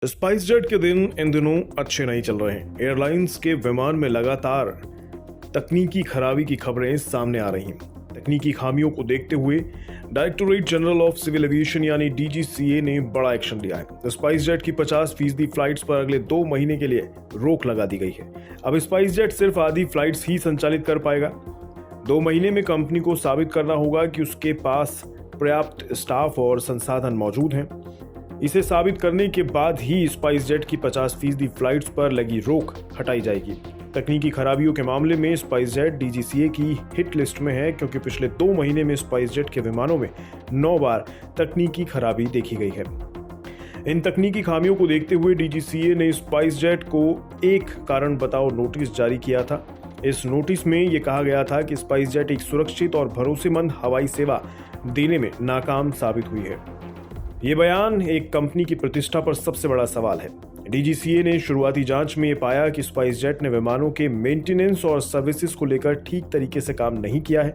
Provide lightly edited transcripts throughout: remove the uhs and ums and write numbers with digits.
SpiceJet के दिन इन दिनों अच्छे नहीं चल रहे हैं। एयरलाइंस के विमान में लगातार तकनीकी खराबी की खबरें सामने आ रही हैं। तकनीकी खामियों को देखते हुए directorate general of civil aviation यानी डीजीसीए ने बड़ा एक्शन लिया है। स्पाइसजेट की 50% फ्लाइट्स पर अगले 2 महीने के लिए रोक लगा दी गई है। अब स्पाइसजेट सिर्फ आधी फ्लाइट्स ही संचालित कर पाएगा। 2 महीने में कंपनी को साबित करना होगा कि उसके पास पर्याप्त स्टाफ और संसाधन मौजूद हैं। इसे साबित करने के बाद ही स्पाइसजेट की 50% फ्लाइट्स पर लगी रोक हटाई जाएगी। तकनीकी खराबियों के मामले में स्पाइसजेट डीजीसीए की हिट लिस्ट में है, क्योंकि पिछले 2 महीने में स्पाइसजेट के विमानों में 9 बार तकनीकी खराबी देखी गई है। इन तकनीकी खामियों को देखते हुए डीजीसीए ने स्पाइसजेट को एक कारण बताओ नोटिस जारी किया था। इस नोटिस में यह कहा गया था कि स्पाइसजेट एक सुरक्षित और भरोसेमंद हवाई सेवा देने में नाकाम साबित हुई है। ये बयान एक कंपनी की प्रतिष्ठा पर सबसे बड़ा सवाल है। डीजीसीए ने शुरुआती जांच में ये पाया कि स्पाइसजेट ने विमानों के मेंटेनेंस और सर्विसेज को लेकर ठीक तरीके से काम नहीं किया है।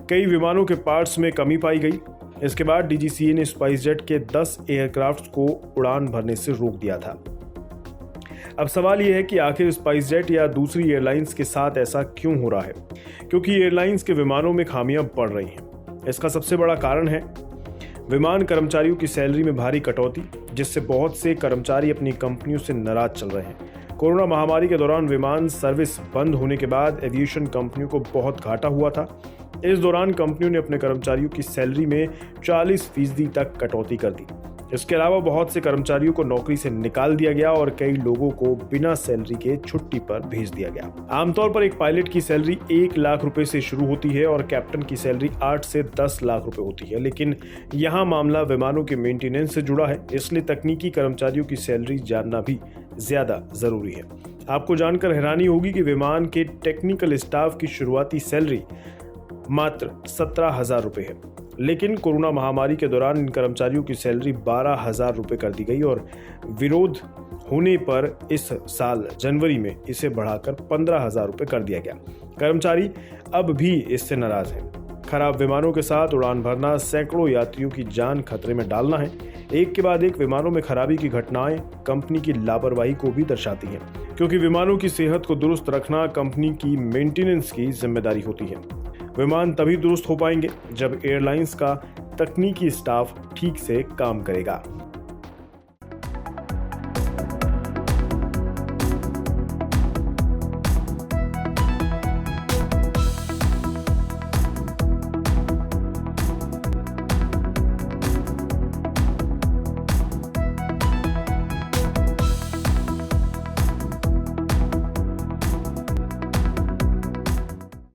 कई विमानों के पार्ट्स में कमी पाई गई। इसके बाद डीजीसीए ने स्पाइसजेट के 10 एयरक्राफ्ट को उड़ान भरने से रोक दिया था। अब सवाल यह है कि आखिर स्पाइसजेट या दूसरी एयरलाइंस के साथ ऐसा क्यों हो रहा है? क्योंकि एयरलाइंस के विमानों में खामियां बढ़ रही हैं। इसका सबसे बड़ा कारण है विमान कर्मचारियों की सैलरी में भारी कटौती, जिससे बहुत से कर्मचारी अपनी कंपनियों से नाराज चल रहे हैं। कोरोना महामारी के दौरान विमान सर्विस बंद होने के बाद एविएशन कंपनियों को बहुत घाटा हुआ था। इस दौरान कंपनियों ने अपने कर्मचारियों की सैलरी में 40% तक कटौती कर दी। इसके अलावा बहुत से कर्मचारियों को नौकरी से निकाल दिया गया और कई लोगों को बिना सैलरी के छुट्टी पर भेज दिया गया। आमतौर पर एक पायलट की सैलरी 1 लाख रुपए से शुरू होती है और कैप्टन की सैलरी 8 से 10 लाख रुपए होती है, लेकिन यहाँ मामला विमानों के मेंटेनेंस से जुड़ा है, इसलिए तकनीकी कर्मचारियों की सैलरी जानना भी ज्यादा जरूरी है। आपको जानकर हैरानी होगी कि विमान के टेक्निकल स्टाफ की शुरुआती सैलरी मात्र 17,000 रुपए है, लेकिन कोरोना महामारी के दौरान इन कर्मचारियों की सैलरी 12,000 रुपए कर दी गई और विरोध होने पर इस साल जनवरी में इसे बढ़ाकर 15,000 रुपए कर दिया गया। कर्मचारी अब भी इससे नाराज हैं। खराब विमानों के साथ उड़ान भरना, सैकड़ों यात्रियों की जान खतरे में डालना है। एक के बाद एक विमानों में खराबी की घटनाएं कंपनी की लापरवाही को भी दर्शाती हैं, क्योंकि विमानों की सेहत को दुरुस्त रखना कंपनी की मेंटेनेंस की जिम्मेदारी होती है। विमान तभी दुरुस्त हो पाएंगे जब एयरलाइंस का तकनीकी स्टाफ ठीक से काम करेगा।